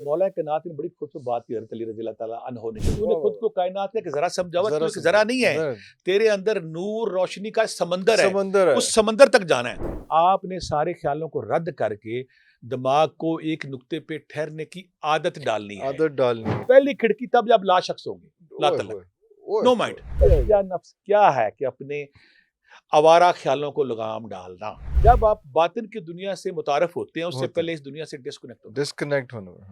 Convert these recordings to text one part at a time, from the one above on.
मौला कायनात ने बड़ी खूबसूरत बात की हज़रत अली रज़ी अल्लाह ताला अन्हो ने। तूने वाह, खुद वाह। को कायनात है कि ज़रा समझावा, ज़रा तू ज़रा समझाओ, नहीं है। ज़रा तेरे अंदर नूर रोशनी का समंदर है, समंदर है। उस समंदर तक जाना है। आपने सारे ख्यालों को रद्द करके दिमाग को एक नुक्ते पे ठहरने की आदत डालनी है। आदत डालनी है। पहली खिड़की तब जब ला शख्स होंगे, ला ओए तलक, होए, ओए नो होए। माइंड। क्या नफ्स क्या है कि अपने आवारा ख्यालों को लगाम डालना। जब आप बातिन की दुनिया से मुतारफ होते हैं, उससे होते पहले इस दुनिया से डिस्कनेक्ट होते हैं। डिस्कनेक्ट होने में।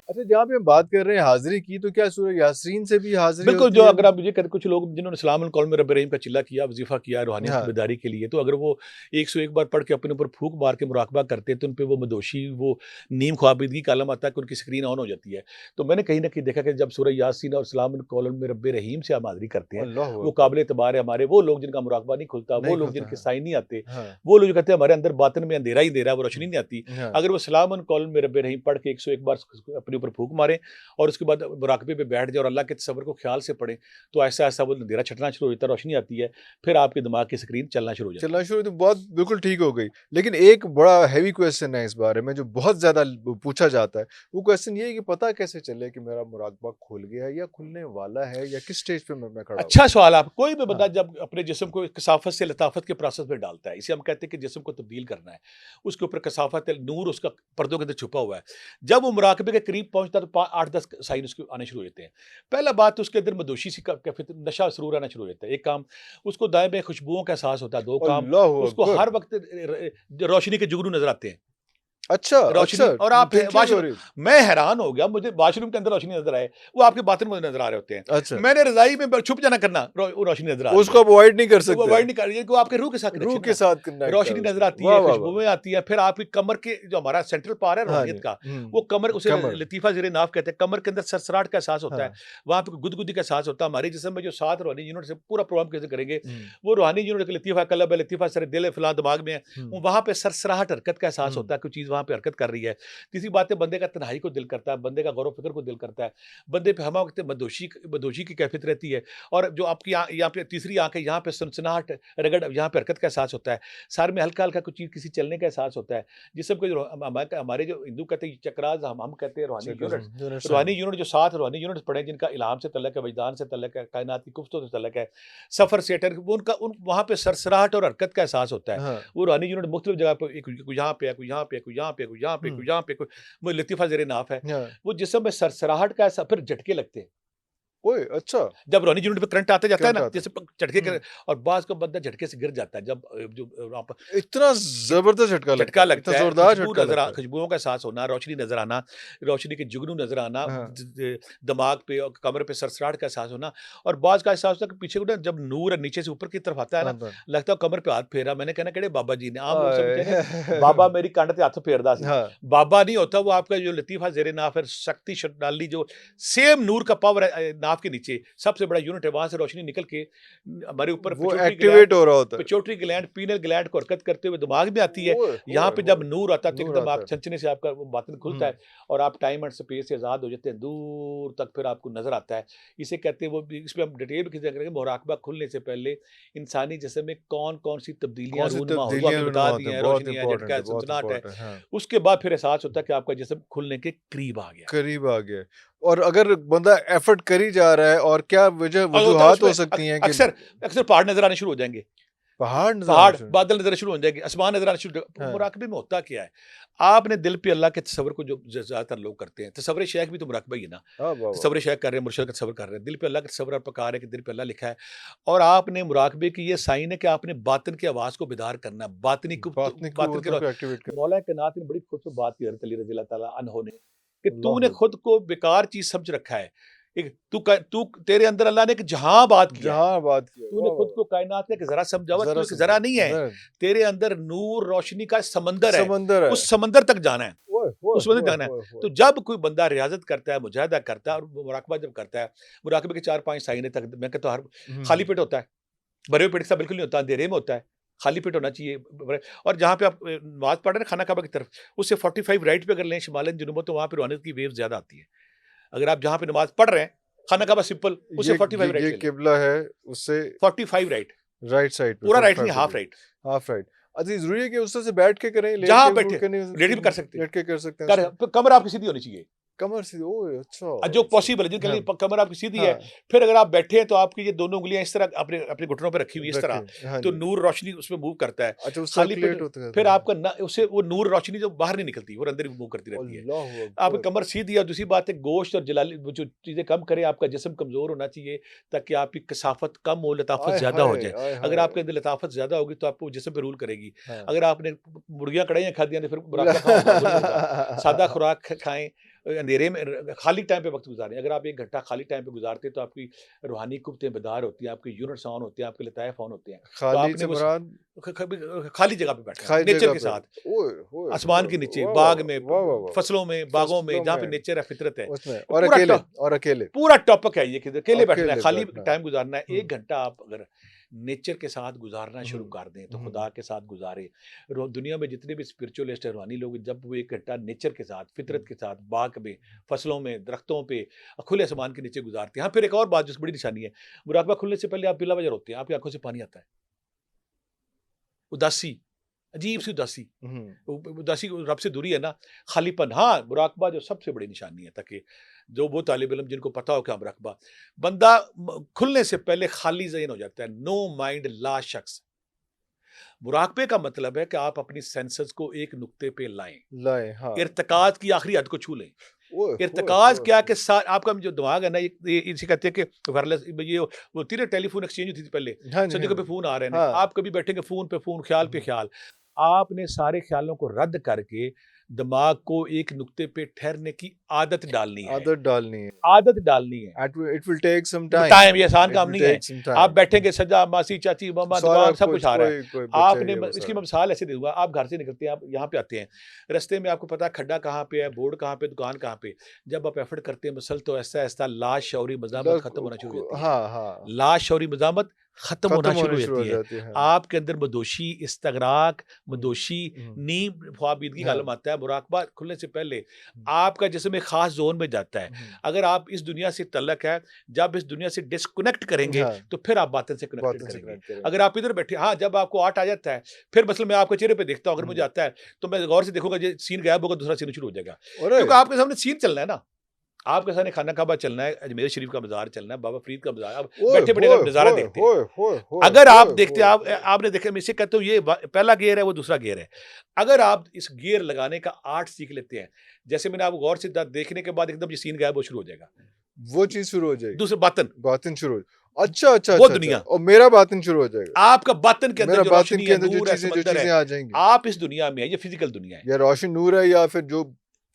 अच्छा, जहाँ पे हम बात कर रहे हैं हाज़िरी की, तो क्या सूरह यासीन से भी हाज़िरी बिल्कुल, होती जो है? अगर आप मुझे कुछ लोग जिन्होंने सलामुल कौल में रब रहीम का चिल्ला किया, वज़ीफ़ा किया रूहानियत की हाँ। बेदारी के लिए, तो अगर वो 101 बार पढ़ के अपने ऊपर फूँक मार के मुराक़बा करते हैं, तो उन पे वो मदोशी, वो नीम ख्वाबीदगी का आलम आता है कि उनकी स्क्रीन ऑन हो जाती है। तो मैंने कहीं न कहीं देखा कि जब सूरह यासीन और सलामुल कौल में रब रहीम से हम हाज़िरी करते हैं, अल्लाहु वो अकबर। काबिल एतबार है हमारे। वो लोग जिनका मुराक़बा नहीं खुलता, वो नहीं लोग खुलता जिनके है। साइन नहीं आते, हाँ, वो लोग जो कहते हैं हमारे अंदर बातिन में अंधेरा ही अंधेरा है, वो रोशनी हुँ, नहीं आती। हाँ। अगर वो सलामुल कौल में रब रहीम पढ़ के 101 बार अपने ऊपर फूँक मारें और उसके बाद मुराक़बे पे बैठ जाएँ और अल्लाह के तसव्वुर को ख़्याल से पढ़ें, तो ऐसा-ऐसा वो अंधेरा छँटना शुरू हो जाता है, रोशनी आती है, फिर आपके दिमाग की स्क्रीन चलना शुरू हो जाती चलना है। शुरू तो बहुत बिल्कुल ठीक हो गई। लेकिन एक बड़ा हेवी क्वेश्चन है इस बारे में जो बहुत ज़्यादा पूछा जाता है। वो क्वेश्चन ये है कि पता कैसे चले कि मेरा मुराकबा खुल गया है या खुलने वाला है या किस स्टेज पे मैं खड़ा हूँ? अच्छा सवाल आप कोई भी बंदा हाँ, जब अपने जिस्म को कसाफ़त से लताफ़त के प्रोसेस में डालता है, इसे हम कहते हैं कि जिस्म को तब्दील करना है। उसके ऊपर कसाफ़त है, नूर उसका पर्दों के अंदर छुपा हुआ है। जब वो मुराक़बे के करीब पहुँचता है तो 8-10 साइन उसके आने शुरू हो जाते हैं। पहला बात तो उसके अंदर मदोशी सी कैफ़ियत नशा ज़रूर आना शुरू हो जाता है। एक काम, उसको दाएँ-बाएँ खुशबुओं का एहसास होता है। 2 काम, अल्लाहु उसको अकबर! हर वक़्त रोशनी के जुगनू नज़र आते हैं। अच्छा, रोशनी अच्छा, और आप थिंकिंग हो वाशरूम, रही है। मैं हैरान हो गया, मुझे वाशरूम के अंदर रोशनी नज़र आए, वो आपके बाथरूम में नज़र आ रहे होते हैं। अच्छा, मैंने रज़ाई में छुप जाना करना, वो रोशनी नज़र आ रही है। उसको अवॉइड नहीं कर तो वो सकते अवॉइड हैं। नहीं कर रही है, वो आपके रूह के साथ रूह कनेक्शन के है। साथ कनेक्ट है रोशनी नज़र उसका। आती वाह, है, वाह, वाह! खुशबुएँ आती हैं, फिर आपकी कमर के जो हमारा सेंट्रल पार्ट है हाँ रूहानियत जी, का, वो हुँ, कमर, उसे कमर, लतीफ़ा ज़ेर-ए-नाफ़ कहते हैं, कमर के अंदर सरसराहट का एहसास होता है। हाँ, वहाँ पे गुदगुदी का एहसास होता है। हमारे जिस्म में जो 7 रूहानी यूनिट से पूरा प्रोग्राम कैसे करेंगे, हुँ, वो रूहानी यूनिट के लतीफ़ा क़ल्ब है, लतीफ़ा सर दिल है, फ़िलहाल दिमाग में है। हुँ, वहाँ पे सरसराहट हरकत का एहसास हुँ, होता है, कोई चीज़ वहाँ पे हरकत कर रही है। तीसरी बात है, बंदे का तन्हाई को दिल करता है, बंदे का गौर-व-फ़िक्र को दिल करता है। बंदे पे हमा वक़्त मदोशी की कैफ़ियत रहती है और जो आपकी यहाँ पे तीसरी आँख है, यहाँ पे सनसनाहट, रगड़, यहाँ पे हरकत का एहसास होता है। सर में हल्का-हल्का कुछ चीज़ किसी चलने का एहसास होता है। जिस्म के जो हमारे जो हिंदू कहते हैं चक्रास, हम कहते हैं रूहानी यूनिट्स। यूनिट्स हैं। रूहानी यूनिट जो 7 रूहानी यूनिट्स पढ़े हैं, जिनका इल्हाम से तल्लुक़ है, वजदान से तल्लुक़ है, कायनात की कुफ़्तों से तल्लुक़ है, सफ़र से वो उनका वहाँ पे सरसराहट और हरकत का एहसास होता है। हाँ, वो रूहानी यूनिट मुख्तलिफ़ जगह पे, कोई यहाँ पे है, कोई यहाँ पे है, कोई यहाँ पे है, कोई यहाँ पे, हुँ, कोई यहाँ पे, कोई वो लतीफ़ा ज़ेर-ए-नाफ़ है। हाँ। वो जिस्म में सरसराहट का ऐसा, फिर झटके लगते हैं। ओए! अच्छा, जब रोनी यूनिट पे करंट आता जाता है करंट ना, आता है। जैसे झटके हुँ, और बाज़ का बंदा झटके से गिर जाता है, जब जो आप इतना ज़बरदस्त झटका लगता झटका है, इतना लगता है, ज़ोरदार झटका लगता है। खुशबुओं का एहसास होना, रोशनी नज़र आना, रोशनी के जुगनू नज़र आना, हाँ, दिमाग पे और कमर पे सरसराहट का एहसास होना। और बाज़ का एहसास होता है कि पीछे को ना जब नूर नीचे से ऊपर की तरफ आता है ना, आता है। लगता है कमर पे हाथ फेर रहा। मैंने कहना केड़े बाबा जी ने, आम लोग सब कहते हैं आए बाबा मेरी कंध ते हथ फेरदा सी। हाँ, बाबा नहीं होता, वो आपका जो लतीफ़ा ज़ेर-ए-नाफ़ है, शक्ति शक्तिशाली जो सेम नूर का पावर है, नाफ़ के नीचे सबसे बड़ा यूनिट है, वहाँ से रोशनी निकल के हमारे ऊपर वो एक्टिवेट हो रहा होता है। पिट्यूटरी ग्लैंड, पीनल ग्लैंड को हरकत करते हुए दिमाग में आती है। ओए यहाँ होए पे जब होए! नूर आता है तो नूर एकदम आता आँख है। छनछनी से आपका वो बातिन खुलता हुँ, है और आप टाइम एंड स्पेस से आज़ाद हो जाते हैं, दूर तक फिर आपको नज़र आता है। इसे कहते हैं, वो भी इस पे हम डिटेल में किसी करेंगे, मुराक़बा खुलने से पहले इंसानी जिस्म में कौन-कौन सी तब्दीलियाँ कौन-सी रूनुमा हो, वो तब्दीलियाँ आपने रहनुमा बता दी होते हैं, हैं, बहुत रोशनी है, झटका इम्पोर्टेंट है, है, बहुत सनसनाहट है। इम्पोर्टेंट है। हाँ, उसके बाद फिर एहसास होता है कि आपका जिस्म खुलने के करीब आ गया है। करीब आ गया है। और अगर बंदा एफर्ट कर ही जा रहा है और क्या और होता है वजूहात उसमें हो सकती हैं कि अक्सर अक्सर पहाड़ नज़र आने शुरू हो जाएँगे। पहाड़ नज़र आना पहाड़, शुरू बादल नज़र शुरू हो जाएँगे, आसमान नज़र आना शुरू। हाँ, मुराक़बे में होता क्या है? आपने दिल पे अल्लाह के तसव्वुर को जो ज़्यादातर लोग करते हैं, तसव्वुर शेख भी तो मुराक़बा ही है ना। हाँ, वाह, वाह! तसव्वुर शेख कर रहे हैं, मुर्शिद का तसव्वुर कर रहे हैं, दिल पे अल्लाह का तसव्वुर आप पका रहे हैं कि दिल पे अल्लाह लिखा है। और आपने मुराक़बे की ये साइन है कि आपने बातिन की आवाज़ को बेदार करना है, बातनी बातिन के कुव्वतों को एक्टिवेट कर मौला कायनात ने बड़ी खूबसूरत बात की हज़रत अली रज़ी अल्लाह ताला अन्हो ने, कि तूने अल्लाहु खुद को बेकार चीज़ समझ रखा है। एक तू तेरे अंदर अल्लाह ने एक जहाँ बात किया है। जहाँ बात की है, तूने वाह, वाह, खुद को वाह! कायनात का ज़रा समझावा, ज़रा तू एक ज़रा समझाओ, नहीं है। ज़रा तेरे अंदर नूर रोशनी का समंदर है, समंदर है। उस समंदर तक जाना है, ओए होए उस मंदिर होए जाना है। होए होए! तो जब कोई बंदा रियाज़त करता है, मुजाहिदा करता है और मुराक़बा जब करता है, मुराक़बे के 4-5 साइन तक मैं कहता हूँ हर खाली हुँ, पेट होता है, भरे हुए पेट के साथ बिल्कुल नहीं होता, अंधेरे में होता है, खाली पेट होना चाहिए। और जहाँ पे आप नमाज़ पढ़ रहे हैं ना खाना काबा की तरफ, उससे 45 राइट पे अगर लें, शिमालन, जनूबन, तो वहाँ पे रूहानियत की वेव ज़्यादा आती है। अगर आप जहाँ पे नमाज़ पढ़ रहे हैं, खाना काबा सिंपल, उससे 45 राइट ये ले लें, किबला है, उससे 45 राइट, राइट साइड पे पूरा राइट 45 नहीं, half degree, right, half right. अच्छा, ज़रूरी है कि उस तरह से बैठ के करें, लेट जहाँ के बैठे, के नहीं, लेट भी कर सकते हैं, लेट के कर सकते हैं उसमें? कमर आपकी सीधी होनी चाहिए। कमर से, ओह! अच्छा, जो अच्छा। पॉसिबल है, जिनके हाँ, लिए कमर आपकी सीधी है, हाँ, फिर अगर आप बैठे हैं तो आपकी ये दोनों उंगलियां इस तरह अपने अपने घुटनों पे रखी हुई इस तरह, रखें, हाँ तो जी। नूर रोशनी उसमें मूव करता है। अच्छा, वो खाली पेट सर्कुलेट होता फिर रहता है। आपका ना, उससे वो नूर रोशनी जो बाहर नहीं निकलती, वो अंदर ही मूव करती रहती है। अल्लाहु आपकी अकबर! कमर सीधी है, और दूसरी बात है गोश्त और जलाली वो जो चीजें कम करे, आपका जिस्म कमजोर होना चाहिए ताकि आपकी कसाफत कम हो, लताफत आय ज्यादा हो हाय! जाए। आय अगर हाय! आपके अंदर लताफत ज्यादा होगी तो आपको जिस्म पे रूल करेगी। हाँ। अगर आपने मुर्गियां कड़ाइयाँ खा दी तो फिर मुराकबा कहाँ होगा, वो नहीं होगा। सादा खुराक खाएं, अंधेरे में खाली टाइम पे वक्त गुजारें। अगर आप 1 घंटा खाली टाइम पे गुजारते हैं तो आपकी रूहानी कुव्वतें बेदार होती हैं, आपके यूनिट्स ऑन होते हैं, आपके लताइफ ऑन होते हैं। तो खाली आपने से वो मुराद खाली जगह पे बैठना है, खाली नेचर जगह के पे। साथ, ओए होए आसमान होए! के नीचे, वाह, वाह, बाग में, वाह, वाह, वाह! फसलों में, बागों में, फसलों जहाँ पे में, नेचर है, फितरत है। उसमें तो और अकेले, और अकेले, पूरा टॉपिक है ये कि अकेले बैठना है, अकेले खाली बैठना है। टाइम गुजारना है। हुँ, 1 घंटा आप अगर नेचर के साथ गुजारना शुरू हुँ, कर दें तो हुँ। खुदा के साथ गुजारें। दुनिया में जितने भी स्पिरिचुअलिस्ट है, रूहानी लोग, जब वो 1 घंटा नेचर के साथ, फितरत हुँ, के साथ, बाग में, फसलों में, दरख्तों पे, खुले आसमान के नीचे गुजारते हैं। हाँ, फिर एक और बात जो बड़ी निशानी है, मुराकबा खुलने से पहले आप बिला वजह रोते हैं, आपकी आंखों से पानी आता है, उदासी, अजीब सी उदासी, हुँ। उदासी रब से दूरी है ना, खालीपन। हाँ, मुराकबा जो सबसे बड़ी निशानी है, ताकि जो वो तालिब इल्म जिनको पता हो क्या मुराकबा, बंदा खुलने से पहले खाली ज़हन हो जाता है, नो माइंड, ला शख्स। मुराकबे का मतलब है कि आप अपनी सेंसेस को एक नुक्ते पे लाएं, लाएँ, हाँ। इर्तिकाद की आखिरी हद को छू लें। ओए होए इर्तिकाज होए क्या कि होए! आपका जो दिमाग है ना, ये इसे कहते हैं कि वायरलेस, ये वो होती है ना, टेलीफोन एक्सचेंज होती थी पहले, हाँ जी, सब हाँ जगह पे जी। फ़ोन आ रहे हैं, हाँ। आप कभी बैठेंगे फ़ोन पे फ़ोन, ख़्याल पे हुँ, ख़्याल। आपने सारे ख़्यालों को रद्द करके दिमाग को एक नुक्ते पे ठहरने की आदत डालनी है, आदत डालनी है। आदत डालनी है। It will take some time. Time, ये आसान It काम will नहीं है। take some आप time. बैठेंगे, सजा, मासी, चाची, मम्मा, सारा दुकान, सब कुछ कुछ आ रहा है। कोई कोई बच्चा ही आपने है वो इसकी सारा। मैं मिसाल ऐसे दूँगा, आप घर से निकलते हैं, आप यहाँ पे आते हैं, रास्ते में आपको पता है खड्डा कहाँ पे है, बोर्ड कहाँ पे, दुकान कहाँ पे। जब आप एफर्ट करते हैं मसल, तो ऐसा-ऐसा लाशऊरी मज़ामत खत्म होना शुरू हो जाती है। हाँ, हाँ। लाशऊरी मज़ामत खत्म होना खत्म शुरू होनी हो शुरू जाती हो है। जाती है। हाँ। आपके अंदर मदोशी, इस्तगराक, हुँ, मदोशी, हुँ। नींद, ख्वाबीदगी का हाँ। आलम आता है। मुराकबा खुलने से पहले हुँ, आपका जिस्म एक ख़ास ज़ोन में जाता है। हुँ। अगर आप इस दुनिया से तल्लक है, जब इस दुनिया से डिस्कनेक्ट करेंगे, हाँ, तो फिर आप बातिन से कनेक्टेड बातों से करेंगे। कनेक्ट करें। अगर आप इधर बैठे, हाँ, जब आपको आर्ट आ जाता है, फिर मसलन मैं आपके चेहरे पे देखता हूँ, अगर मुझे हुँ। आता है, तो मैं गौर से देखूँगा, ये सीन गायब होगा, दूसरा सीन शुरू हो जाएगा। अरे! क्योंकि आपके सामने सीन चलना है ना। आपके सामने खाना काबा चलना है, अजमेर शरीफ का बाज़ार चलना है, बाबा फ़रीद का बाज़ार, अब ओए बैठे-बैठे होए आप नज़ारा होए देखते हैं। होए होए होए अगर आप होए देखते हैं, होए आप होए! आपने देखा, मैं इसे कहता हूँ, ये पहला गियर है, वो दूसरा गियर है। अगर आप इस गियर लगाने का आर्ट सीख लेते हैं, जैसे मैंने आपको गौर से देखने के बाद एकदम ये सीन गायब हो शुरू हो जाएगा। वो चीज़ शुरू हो जाएगी। दूसरे बातन, बातिन शुरू हो अच्छा, अच्छा, वो अच्छा, अच्छा दुनिया, और मेरा बातिन शुरू हो जाएगा। आपका बातिन के अंदर मेरा जो बातिन रोशनी के है, अंदर नूर है, जो समंदर है, चीज़ें आ जाएँगी। आप इस दुनिया में है, ये फिजिकल दुनिया है। या रोशन नूर है या फिर जो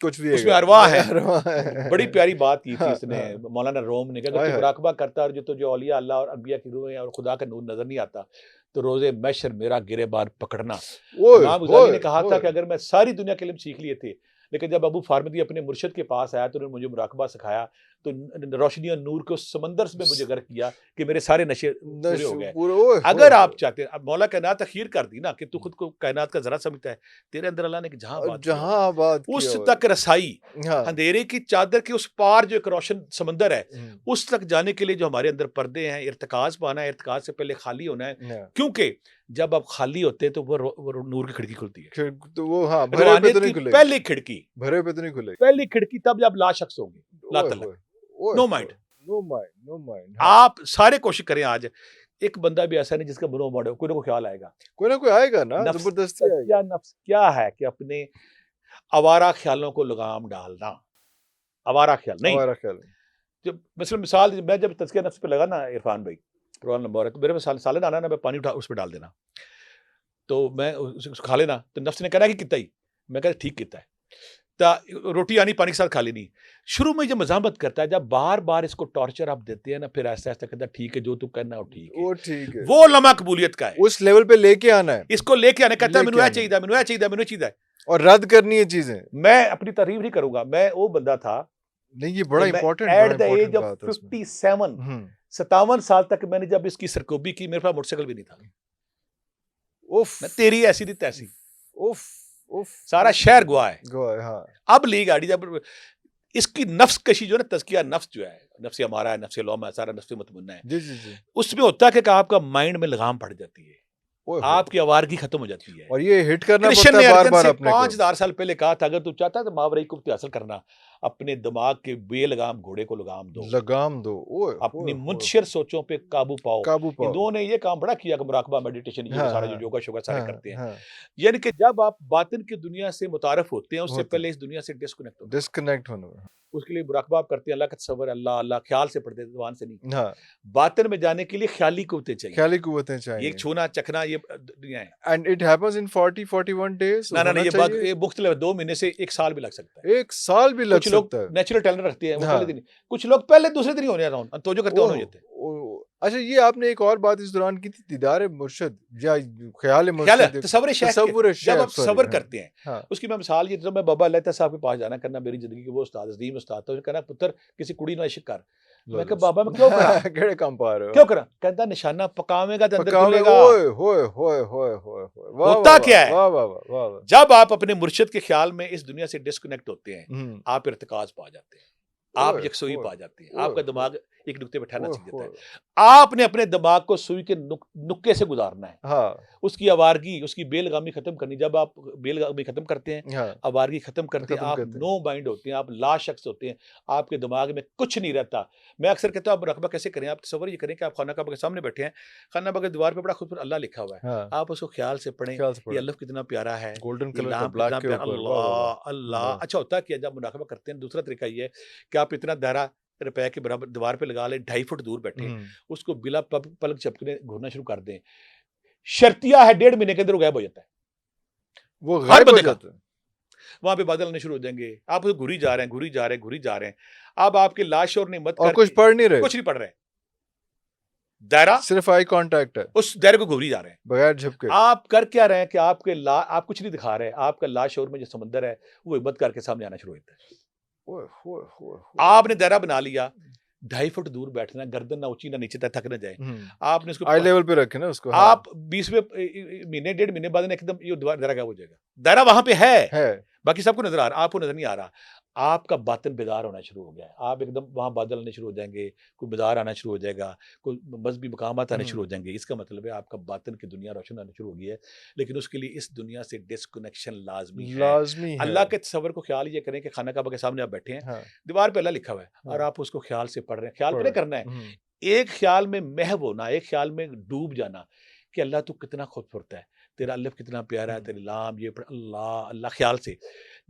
कुछ भी उसमें है। अरवाह या है। अरवाह बड़ी है। प्यारी बात की थी हाँ, इसने, हाँ। मौलाना रोम ने, कि अगर आय तू हाय! मुराकबा करता है, और जो औलिया अल्लाह और अंबिया की रूह है और खुदा का नूर नज़र नहीं आता, तो रोज़े महशर मेरा गिरेबान पकड़ना। ओए इमाम गज़ाली होए ने कहा था होए! कि अगर मैं सारी दुनिया के इल्म सीख लिए थे, लेकिन जब अबू फारमदी अपने मुर्शिद के पास आया, तो उन्होंने मुझे मुराकबा सिखाया, तो रोशनी और नूर के उस समंदर में मुझे गर्क किया कि मेरे सारे नशे पूरे नश हो गए। पूरे ओए होए अगर आप होए! चाहते हैं, अब मौला कायनात अखीर कर दी ना कि तू खुद को कायनात का ज़रा समझता है, तेरे अंदर अल्लाह ने कि जहाँ बात किया हुआ है, जहाँ बात किया उस हुआ तक रसाई, है। हाँ। अंधेरे की चादर के उस पार जो एक रोशन समंदर है, हुँ। उस तक जाने के लिए जो हमारे अंदर पर्दे हैं, इर्तिकाज़ पाना है, इर्तिकाज़ से पहले खाली होना है। हाँ। क्योंकि जब आप खाली होते हैं, तो वो नूर की खिड़की खुलती है। खिड़ तो वो हाँ, भरे पे रूहानियत तो नहीं की खुलेगी। पहली खिड़की, भरे पे तो नहीं खुलेगी। पहली खिड़की तब जब ला शख्स होंगे, ला ओए तल्लक, होए! ओए नो होए! Mind. No mind, no mind. हाँ। आप सारे कोशिश करें आज, एक बंदा भी ऐसा नहीं जिसका बुरा मोड़ हो, कोई ना कोई ख्याल आएगा। कोई ना कोई आएगा ना, नफ्स, ज़बरदस्ती आएगा। सच्चा नफ्स क्या है कि अपने आवारा ख्यालों को लगाम डालना। आवारा ख्याल नहीं, हमारा ख्याल है। जब मसलन मिसाल, मैं जब तज़किया नफ्स पे लगा ना इरफान भाई, रोल नंबर है, तो मेरे में सालन आना ना, मैं पानी उठा उस पे डाल देना, तो मैं उसे खा लेना, तो नफ्स ने कहना कि कितना ही, मैं कहता ठीक कितना है, रोटी आनी पानी के साथ खा लेनी। शुरू में जब मज़ामत करता है, जब बार बार इसको टॉर्चर आप देते हैं ना, फिर ऐसा ऐसा कहता है ठीक है, जो तू कहना वो ठीक है। वो ठीक है। वो लम्हा कबूलियत का है, उस लेवल पे लेके आना है इसको लेके आने, कहता है लेके मैनू आना है। चाहिए, मैनू चाहिए, मैनू चाहिए। और रद्द करनी है चीज़ें। मैं अपनी तारीफ नहीं करूंगा, मैं वो बंदा था नहीं, ये बड़ा कि मैं इम्पोर्टेंट एट द एज बात ऑफ है उसमें। 57, हुँ। 57 साल तक मैंने जब इसकी सरकोबी की, मेरे पास मोटरसाइकिल भी नहीं था। उफ़! मैं तेरी ऐसी थी तैसी, उफ़! उफ़! सारा शहर गवाह है। गवाह है, हाँ। अब ली गाड़ी, जब इसकी नफ्स कशी जो है ना, तज़किया नफ्स जो है, नफ्स हमारा है, नफ्स लौमा सारा नफ्स मुतमन्ना है, जी, जी, जी। उसमें होता है कि आपका माइंड में लगाम पड़ जाती है, ओए होए! आपकी आवारगी खत्म हो जाती है। और ये हिट करना कृष्ण पड़ता ने है अर्जुन बार-बार से अपने को। 5000 साल पहले कहा था, अगर तू चाहता है तो मावराई कुफ्त हासिल करना, अपने दिमाग के बेलगाम घोड़े को लगाम दो, लगाम दो। ओए अपनी होए होए! मुनशिर सोचों पे काबू पाओ। काबू पाओ। हिंदुओं ने ये काम बड़ा किया कि मुराकबा, मेडिटेशन, ये हाँ, सारा जो हाँ। योगा-शोगा सारे हाँ, करते हैं। हाँ। यानी कि जब आप बातिन की दुनिया से मुतारिफ होते हैं, उससे होते हैं। पहले इस दुनिया से डिस्कनेक्ट होना पड़ता डिस्कनेक्ट होने में। है। उसके लिए मुराकबा आप करते हैं, अल्लाह का तसव्वुर, अल्लाह, अल्लाह ख्याल से पढ़ते हैं, ज़ुबान से नहीं। हाँ, बातिन में जाने के लिए ख्याली कुव्वतें चाहिए। ख़्याली कुव्वतें ये चाहिए। छूना, चखना, ये दुनिया है। And it happens in 40-41 days ना, ना, ना, होना चाहिए? ये मुख्तलिफ है, 2 महीने से 1 साल भी लग सकता है। 1 साल भी लग कुछ लोग सकता है। नेचुरल टैलेंट रखते हैं, वो पहले हाँ। दिन, कुछ लोग पहले दूसरे दिन ही होने अराउंड तवज्जो करते ओह! होने हो जाते हैं। ओह! अच्छा, ये आपने एक और बात इस दौरान की थी, दीदार मुर्शिद या ख़्याल ख्याल है, मुर्शिद, तसव्वुर शेख के, तसव्वुर जब शेख, आप सॉरी। सब्र हाँ, करते हैं, हाँ। उसकी मैं मिसाल ये, तो मैं बाबा लहता साहब के पास जाना करना, मेरी ज़िंदगी के वो उस्ताद, अज़ीम उस्ताद था, उन्होंने कहना, पुत्र किसी कुड़ी नाल इश्क कर। मैं कहा, बाबा मैं क्यों करा? केड़े कम पा रहे हो? क्यों करा? कहता, निशाना पकावेगा तो अंदर पकावे। खुलेगा। ओए होए होए होए होए होए! वाह, होता वाह, क्या वाह! है? वाह, वाह, वाह! वाह, वाह! जब आप अपने मुर्शिद के ख्याल में इस दुनिया से डिस्कनेक्ट होते हैं, हुँ। आप इर्तिकाज़ पा जाते हैं, आप ओए यकसुई होए! पा जाते हैं, ओए आपका होए! दिमाग एक नुक्ते पे ठहरना ओए सीख जाता होए! है। आपने अपने दिमाग को सुई के नुक्के से गुजारना है। हाँ, उसकी आवारगी, उसकी बेलगामी खत्म करनी। जब आप बेलगामी खत्म करते हैं, हाँ, आवारगी खत्म करते हैं, खत्म आप करते हैं। नो माइंड होते हैं, आप लाशख्स होते हैं, आपके दिमाग में कुछ नहीं रहता। मैं अक्सर कहता हूँ, आप मुराकबा कैसे करें? आप तसव्वुर ये करें कि आप खाना काबा के सामने बैठे हैं, खाना काबा की दीवार पे बड़ा खूबसूरत अल्लाह लिखा हुआ है। हाँ, आप उसको ख्याल से पढ़ें, ख़्याल से ये पढ़ें। अल्लाह कितना प्यारा है, गोल्डन ये कलर का लाम ब्लैक कितना के प्यारा, ऊपर, वाह, वाह, अल्लाह, वाह! अल्लाह। वाह! अच्छा होता क्या, जब मुराकबा करते हैं, दूसरा तरीका ये है कि आप इतना दायरा रुपए के बराबर दीवार पे लगा लें, 2.5 फुट दूर बैठे, हुँ। उसको बिला पलक झपकने घूरना शुरू कर दें। शर्तिया है, 1.5 महीने के अंदर वो गायब हो जाता है। वो हर गायब हो बंदे का। जाता है। वहाँ पे बादल आने शुरू हो जाएँगे। आप घूरी जा रहे हैं, घूरी जा रहे हैं, घूरी जा रहे हैं। अब आपके लाश और निमत और कुछ करके पढ़ नहीं रहे, कुछ नहीं पढ़ रहे। दायरा, सिर्फ़ आई कॉन्टैक्ट है, उस दायरे को घूरी जा रहे हैं। बगैर झपके। आप कर क्या रहे हैं कि आप कुछ नहीं दिखा रहे हैं। आपका लाशौर में जो समंदर है, वो हिम्मत करके सामने आना शुरू हो जाता है। ओए होए होए होए! आपने दायरा बना लिया, 2.5 फुट दूर बैठना है, गर्दन ना ऊँची ना नीचे तक थक ना जाए। हुँ। आपने उसको आई लेवल पे रखे ना उसको, हाँ। आप 20वें महीने, 1.5 महीने बाद ना एकदम ये दायरा गायब हो जाएगा। दायरा वहाँ पे है, बाकी सबको नज़र आ रहा है, आपको नज़र नहीं आ रहा। आपका बातिन बेदार होना शुरू हो गया है। आप एकदम वहाँ बादल आने शुरू हो जाएँगे, कोई बाज़ार आना शुरू हो जाएगा, कोई मज़हबी मकामात आने शुरू हो हुँ। जाएँगे। इसका मतलब है आपका बातिन की दुनिया रोशन आनी शुरू हो गई है। लेकिन उसके लिए इस दुनिया से डिस्कनेक्शन लाज़मी है। लाज़मी है। अल्लाह के तसव्वुर को ख्याल ये करें कि खाना काबा के सामने आप बैठे हैं, हाँ, दीवार पे अल्लाह लिखा हुआ है और हाँ। आप उसको ख्याल से पढ़ रहे हैं। ख्याल पे पढ़ नहीं करना है, हुँ। एक ख्याल में महव होना, एक ख्याल में डूब जाना कि अल्लाह तू कितना खूबसूरत है, तेरा अलिफ कितना प्यारा है, हुँ। तेरी लाम ये अल्लाह, अल्लाह ख्याल से।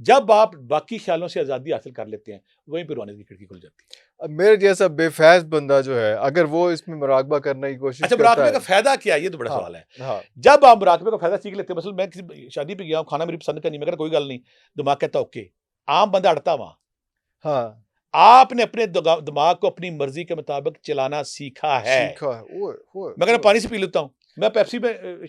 जब आप बाकी ख्यालों से आज़ादी हासिल कर लेते हैं, वहीं पे रोने की खिड़की खुल जाती है। अब मेरे जैसा बेफ़ैज़ बंदा जो है, अगर वो इसमें मुराकबा करने की कोशिश अच्छा, करता मुराकबे है। का फ़ायदा क्या है? ये तो बड़ा हाँ, सवाल है। हाँ, जब आप मुराकबे का फ़ायदा सीख लेते हैं, मसलन मैं किसी शादी पे गया हूँ, खाना मेरी पसंद का नहीं, मैं कहा कोई गल नहीं, दिमाग कहता ओके। आम बंदा अड़ता वहाँ। हाँ, आपने अपने दिमाग को अपनी मर्ज़ी के मुताबिक चलाना सीखा है। सीखा है। ओए होए मैं कहना होए! पानी से पी लेता हूँ, मैं पेप्सी में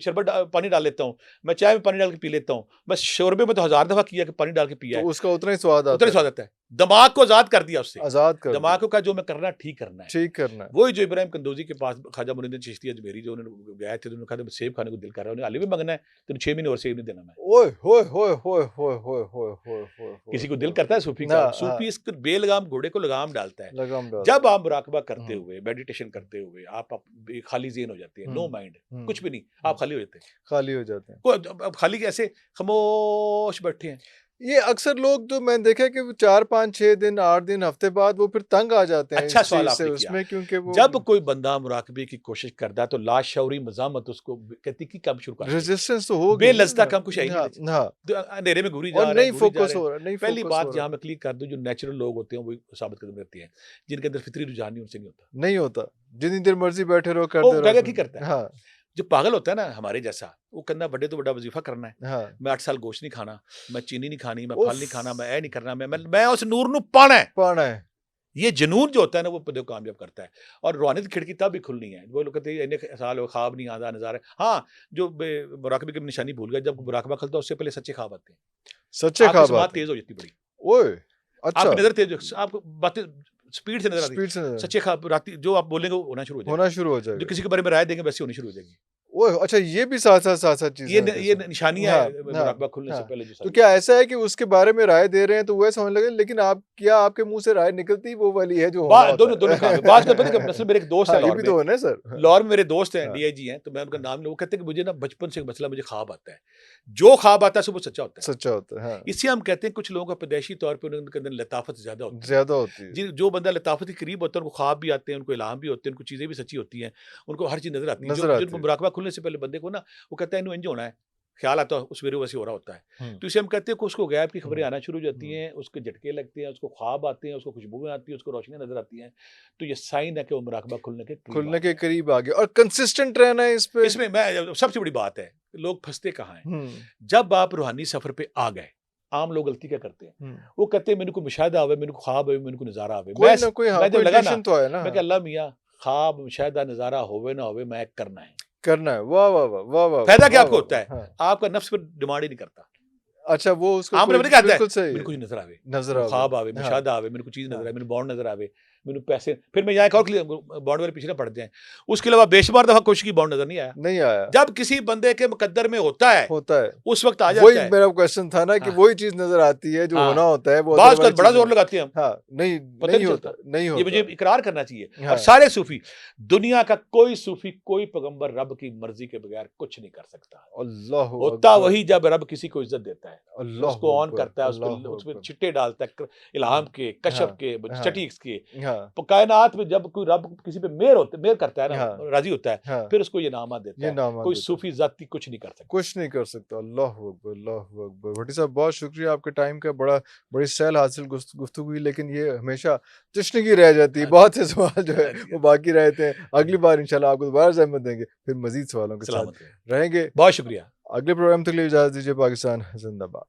पानी डाल लेता हूँ, मैं चाय में पानी डाल के पी लेता हूँ, मैं शोरबे में तो 1000 दफ़ा किया कि पानी डाल के पिया तो है, उसका उतना ही स्वाद उतना आता ही है। स्वाद आता है। दिमाग को आज़ाद कर दिया उससे, आज़ाद कर दिमाग दिया, को कहा जो मैं करना ठीक करना है। ठीक करना है। वही जो इब्राहिम कंदौजी के पास ख्वाजा मुइनुद्दीन चिश्ती अजमेरी जो उन्होंने गए थे, उन्होंने कहा सेब खाने को दिल कर रहा है, उन्हें हाली भी मांगना है, तेरे 6 महीने और सेब नहीं देना मैं। ओए होए होए होए होए होए होए होए होए किसी को होए दिल करता है सूफ़ी ना, का, हाँ, सूफ़ी इस बेलगाम घोड़े को लगाम डालता है। लगाम डाल जब दिया। आप मुराकबा करते हुँ, हुए, मेडिटेशन करते हुए, आप खाली ज़हन हो जाते हैं, नो हुँ, माइंड, हुँ, कुछ भी नहीं, हुँ। आप खाली हो जाते हैं। खाली हो जाते हैं। अब खाली कैसे खामोश बैठे हैं। ये अक्सर लोग जो मैंने देखा है कि वो 4, 5, 6 दिन, 8 दिन, हफ्ते बाद वो फिर तंग आ जाते हैं अच्छा इस सवाल चीज़ से आपने किया। उसमें, क्योंकि वो जब कोई बंदा मुराकबे की कोशिश करता है तो लाशऊरी मज़ामत उसको कहती कि काम शुरू कर दे। रेजिस्टेंस तो होगी बेलज़्ता ना। काम कुछ है ही नहीं हाँ, इहदे च। हाँ। तो अंधेरे में घूरी और जा रहे नहीं हैं, घूरी जा फ़ोकस रहे हैं। हो रहा, नहीं पहली फ़ोकस बात हो जहाँ रहा। मैं क्लियर कर दूँ, जो नेचुरल लोग होते हैं वही साबित कदम रहते हैं। जिनके अंदर फितरी रुझान नहीं, उनसे नहीं होता। नहीं होता। जितनी देर मर्ज़ी बैठे रहो, वो करते कहेगा रहो। की करता है। हाँ, जो पागल होता है ना हमारे जैसा, वो कहना बड़े तो बड़ा वजीफा करना है। हाँ। मैं 8 साल गोश्त नहीं खाना, मैं चीनी नहीं खानी, मैं फल उफ़! नहीं खाना, मैं ये नहीं करना, मैं उस नूर नू पाना है। पाना है। ये जुनून जो होता है ना वो बंदे को कामयाब करता है। और रूहानी की खिड़की तब भी खुलनी है। वो लोग कहते हैं इन्हें साल हो ख्वाब नहीं आता नज़ारा। हाँ, जो मुराकबे की निशानी भूल गए, जब मुराकबा खुलता है उससे पहले सच्चे ख्वाब आते हैं। सच्चे आपकी ख्वाब समात आते हैं। तेज़ हो जाती है बड़ी। ओए! अच्छा, आपकी नज़र तेज़ हो, आपको बातें स्पीड से नज़र आती स्पीड से है। सच्चे ख्वाब राती जो आप बोलेंगे वो होना शुरू हो होना जाएगा। शुरू हो जो जाएगा। किसी के बारे में राय देंगे वैसी होनी शुरू हो जाएगी। ओह! अच्छा, ये भी साथ-साथ चीज़ें हैं ये जैसे। निशानियाँ हाँ, हैं हाँ, मुराकबा खुलने से हाँ। पहले जो तो सारी क्या ऐसा है कि उसके बारे में राय दे रहे हैं तो वो ऐसा होने लगे, लेकिन आप क्या आपके मुँह से राय निकलती वो वाली है जो बा होना होता दोनों काम है? है। बात का पता है क्या मसला, मेरे एक दोस्त है हाँ, ये लाहौर भी में। तो होना है सर। हाँ, लाहौर में मेरे दोस्त हैं, हाँ, डीआईजी हैं, तो मैं उनका हाँ, नाम लूँ, वो कहते हैं कि मुझे ना बचपन से एक मसला, मुझे ख्वाब आता है। जो ख्वाब आता है सब वो सच्चा होता है। सच्चा होता है, हाँ, इससे हम कहते हैं कुछ लोगों का पैदाइशी तौर पे उनके अंदर लताफत ज़्यादा होती है। ज़्यादा होती है। जो बंदा लताफत के करीब होता है उनको ख्वाब भी आते हैं, उनको इल्हाम भी होते हैं, उनको चीज़ें भी सच्ची होती हैं, उनको हर चीज़ नज़र आती है। नज़र जिनको आती है। मुराकबा खुलने से पहले बंदे को ना, वो कहता है इन्हें इंज होना है, ख़्याल आता है उस वेरे वैसे हो रहा होता है। हुँ, तो इसे हम कहते हैं कि उसको गैब की खबरें हुँ, आना शुरू हो जाती हुँ। हैं, उसके झटके लगते हैं, उसको ख्वाब आते हैं, उसको खुशबुएँ आती हैं, उसको रोशनियाँ नज़र आती हैं। तो ये साइन है कि वो मुराकबा खुलने के करीब आ खुलने के गया है। करीब आ गया और कंसिस्टेंट रहना है इस पे। इसमें मैं सबसे बड़ी बात है, लोग फँसते कहाँ हैं? हुँ, जब आप रूहानी सफ़र पे आ गए, आम लोग गलती क्या करते हैं? हुँ। वो कहते हैं मेरे को मुशाहिदा आवे, मेरे को ख्वाब आवे, मेरे को नज़ारा आवे। कोई ना कोई, हाँ, मैं जब कोई लगा ना, इंट्यूशन तो है ना, मैं हाँ। कहा अल्लाह मियाँ, ख्वाब, मुशाहिदा, नज़ारा होवे ना होवे, मैं करना है। करना है। वाह, वाह, वाह! वाह, वाह, वाह! फ़ायदा क्या वाह, आपको वाह, होता है? वाह! हाँ। आपका नफ्स फिर डिमांड ही नहीं करता। अच्छा, वो उसको आम कोई बंदा क्या कहता है? बिल्कुल सही मेरे है। को ये नज़र आवे, नज़र मेरे को आवे। ख्वाब आवे, हाँ, मुशाहिदा आवे, मेरे को चीज़ नज़र हाँ। आवे, मेरे बॉन्ड नज़र आवे, मेरे पैसे, फिर मैं यहाँ एक और बॉन्ड वाले पीछे ना पड़ जाएँ। उसके अलावा बेशुमार दफ़ा कोशिश की, बॉन्ड नज़र नहीं आया। नहीं आया। जब किसी बंदे के मुकद्दर में होता है, होता है। उस वक़्त आ वही जाता है। मेरा क्वेश्चन था ना कि हाँ, वही चीज़ नज़र आती है जो होना हाँ। होता है, वो बाज़ का अदरवाइज़ बड़ा चीज़ें। ज़ोर लगाते हैं हम। हाँ, नहीं पता नहीं नहीं होता, चलता। नहीं ये मुझे होता। इकरार करना चाहिए। और हाँ, सारे सूफ़ी, दुनिया का कोई सूफ़ी, कोई पैगंबर रब की मर्ज़ी के बगैर कुछ नहीं कर सकता। अल्लाहु होता अकबर! वही जब रब किसी को इज़्ज़त देता है। उसको अल्लाहु ऑन अकबर! करता है, अल्लाहु उसपे अकबर! छिट्टे डालता है, इल्हाम हुँ, के, कशफ हाँ, के, हाँ, स्टडीज़ के। हाँ, कायनात में जब कोई रब किसी पे मेहर करता है ना, हाँ, राज़ी होता है, हाँ, फिर उसको ये इनामात देता ये है। नाम कोई देता है। सूफ़ी ज़ाती कुछ नहीं कर सकता। कुछ नहीं कर सकता। अल्लाहु अकबर, अल्लाहु अकबर। भट्टी साहब, बहुत शुक्रिया आपके टाइम का, बड़ी सैल हासिल गुफ्तगू हुई, लेकिन ये हमेशा तशनगी रह जाती है। हाँ जी। बहुत से सवाल जो है हाँ जी, वो हाँ बाकी रहते हैं। जी। अगली बार इंशाल्लाह आपको दोबारा ज़हमत देंगे, फिर मज़ीद सवालों के साथ सलामत रहें। रहेंगे। बहुत शुक्रिया। अगले प्रोग्राम तक के लिए इजाज़त दीजिए। पाकिस्तान ज़िंदाबाद।